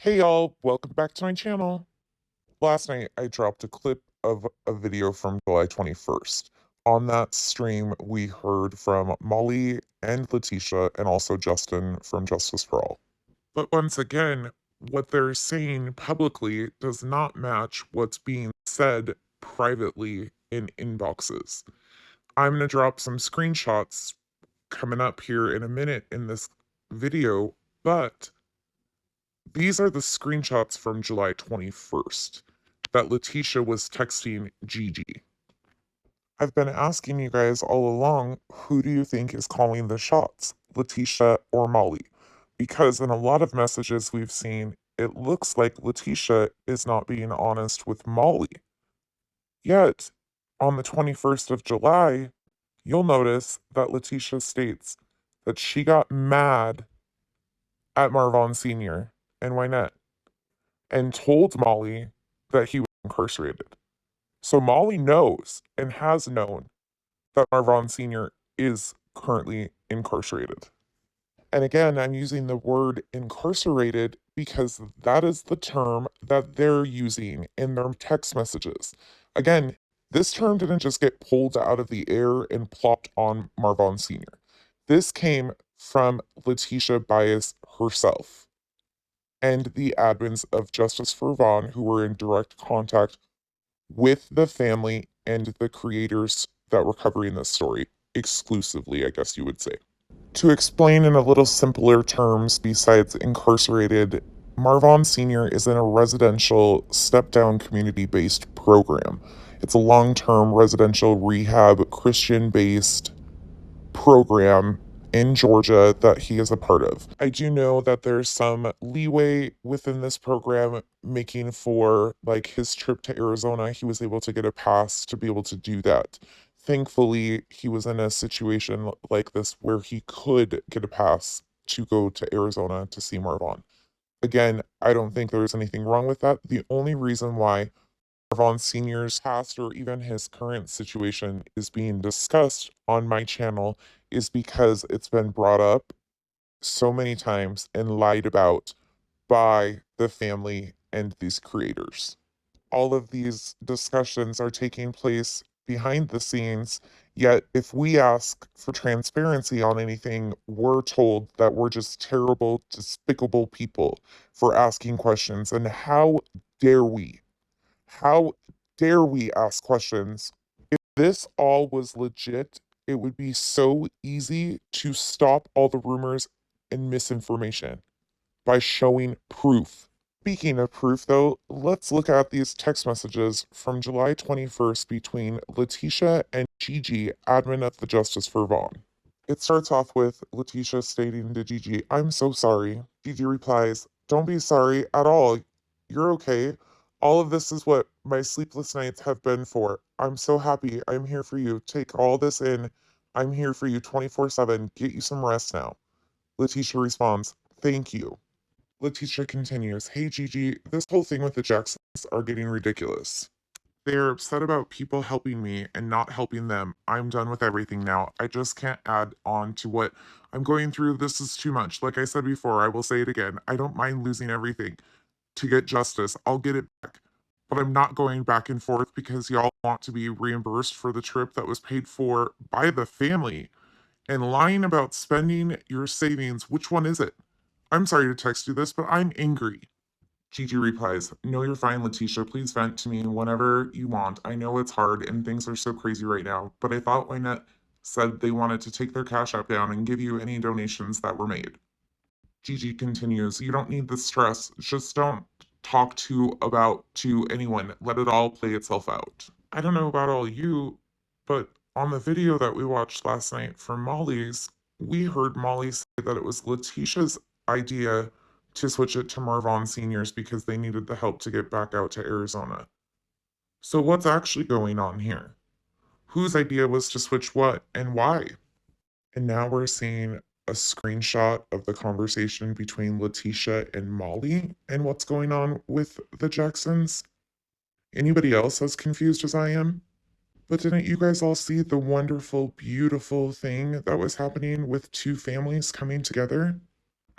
Hey y'all, welcome back to my channel. Last night I dropped a clip of a video from July 21st. On that stream, we heard from Molly and Letitia and also Justin from Justice for All. But once again, what they're saying publicly does not match what's being said privately in inboxes. I'm going to drop some screenshots coming up here in a minute in this video, but these are the screenshots from July 21st that Letitia was texting Gigi. I've been asking you guys all along, who do you think is calling the shots, Letitia or Molly? Because in a lot of messages we've seen, it looks like Letitia is not being honest with Molly. Yet, on the 21st of July, you'll notice that Letitia states that she got mad at Marvon Sr. and Wynette and told Molly that he was incarcerated. So Molly knows and has known that Marvon Sr. is currently incarcerated. And again, I'm using the word incarcerated because that is the term that they're using in their text messages. Again, this term didn't just get pulled out of the air and plopped on Marvon Sr. This came from Letitia Bias herself and the admins of Justice for Vaughn, who were in direct contact with the family and the creators that were covering this story exclusively, I guess you would say. To explain in a little simpler terms, besides incarcerated, Marvon Sr. is in a residential step down community based program. It's a long term residential rehab, Christian based program in Georgia that he is a part of. I do know that there's some leeway within this program, making for like his trip to Arizona. He was able to get a pass to be able to do that. Thankfully, he was in a situation like this where he could get a pass to go to Arizona to see Marvon. Again, I don't think there's anything wrong with that. The only reason why Marvon Sr.'s past or even his current situation is being discussed on my channel is because it's been brought up so many times and lied about by the family and these creators. All of these discussions are taking place behind the scenes, yet if we ask for transparency on anything, we're told that we're just terrible, despicable people for asking questions. And how dare we? How dare we ask questions? If this all was legit, it would be so easy to stop all the rumors and misinformation by showing proof. Speaking of proof, though, let's look at these text messages from July 21st between Letitia and Gigi, admin of the Justice for Vaughn. It starts off with Letitia stating to Gigi, "I'm so sorry." Gigi replies, "Don't be sorry at all. You're okay. All of this is what my sleepless nights have been for. I'm so happy. I'm here for you. Take all this in. I'm here for you 24/7. Get you some rest now." Letitia responds, "Thank you." Letitia continues, "Hey Gigi, this whole thing with the Jacksons are getting ridiculous. They're upset about people helping me and not helping them. I'm done with everything now. I just can't add on to what I'm going through. This is too much. Like I said before, I will say it again. I don't mind losing everything to get justice. I'll get it back. But I'm not going back and forth because y'all want to be reimbursed for the trip that was paid for by the family and lying about spending your savings. Which one is it? I'm sorry to text you this, but I'm angry." Gigi replies, "No, you're fine, Letitia. Please vent to me whenever you want. I know it's hard and things are so crazy right now, but I thought Wynette said they wanted to take their cash app down and give you any donations that were made." Gigi continues, "You don't need the stress. Just don't talk to anyone. Let it all play itself out." I don't know about all you, but on the video that we watched last night from Molly's, we heard Molly say that it was Letitia's idea to switch it to Marvon Seniors because they needed the help to get back out to Arizona. So what's actually going on here? Whose idea was to switch what and why? And now we're seeing a screenshot of the conversation between Letitia and Molly and what's going on with the Jacksons. Anybody else as confused as I am? But didn't you guys all see the wonderful, beautiful thing that was happening with two families coming together?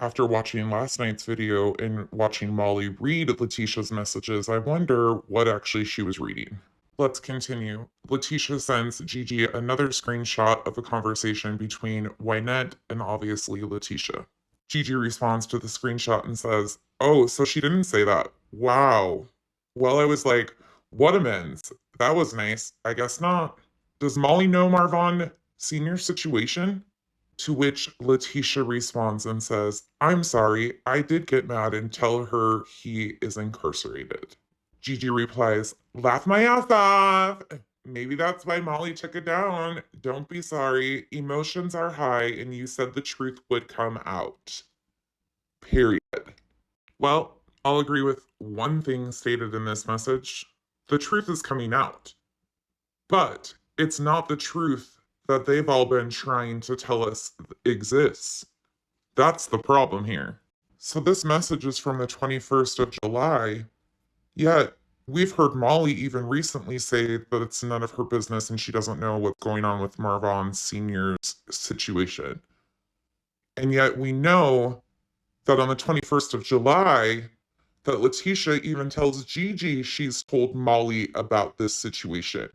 After watching last night's video and watching Molly read Letitia's messages, I wonder what actually she was reading. Let's continue. Letitia sends Gigi another screenshot of a conversation between Wynette and obviously Letitia. Gigi responds to the screenshot and says, "Oh, so she didn't say that. Wow." Well, I was like, what amends? That was nice. I guess not. Does Molly know Marvon Sr.'s situation? To which Letitia responds and says, "I'm sorry, I did get mad and tell her he is incarcerated." Gigi replies, "Laugh my ass off. Maybe that's why Molly took it down. Don't be sorry. Emotions are high, and you said the truth would come out. Period." Well, I'll agree with one thing stated in this message. The truth is coming out. But it's not the truth that they've all been trying to tell us exists. That's the problem here. So this message is from the 21st of July, yet we've heard Molly even recently say that it's none of her business and she doesn't know what's going on with Marvon Sr.'s situation. And yet we know that on the 21st of July, that Letitia even tells Gigi she's told Molly about this situation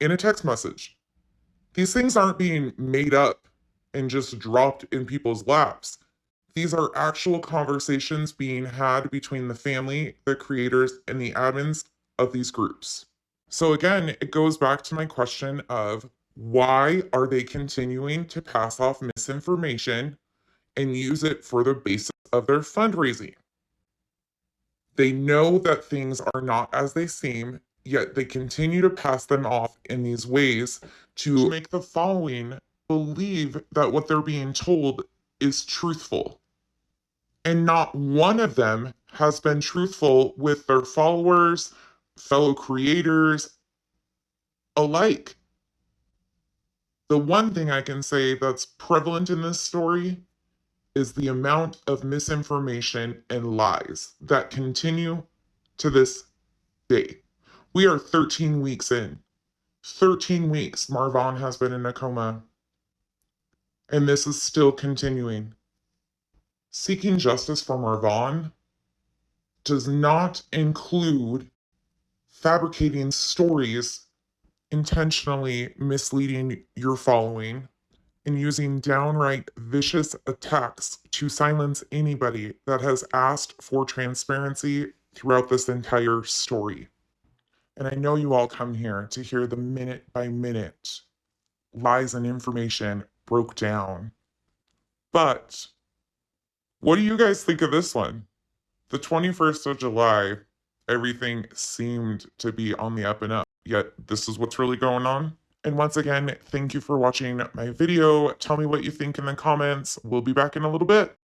in a text message. These things aren't being made up and just dropped in people's laps. These are actual conversations being had between the family, the creators, and the admins of these groups. So again, it goes back to my question of why are they continuing to pass off misinformation and use it for the basis of their fundraising? They know that things are not as they seem, yet they continue to pass them off in these ways to make the following believe that what they're being told is truthful. And not one of them has been truthful with their followers, fellow creators alike. The one thing I can say that's prevalent in this story is the amount of misinformation and lies that continue to this day. We are 13 weeks in. 13 weeks Marvon has been in a coma, and this is still continuing. Seeking justice for Marvon does not include fabricating stories, intentionally misleading your following, and using downright vicious attacks to silence anybody that has asked for transparency throughout this entire story. And I know you all come here to hear the minute by minute lies and information broke down. But what do you guys think of this one? The 21st of July, everything seemed to be on the up and up, yet this is what's really going on. And once again, thank you for watching my video. Tell me what you think in the comments. We'll be back in a little bit.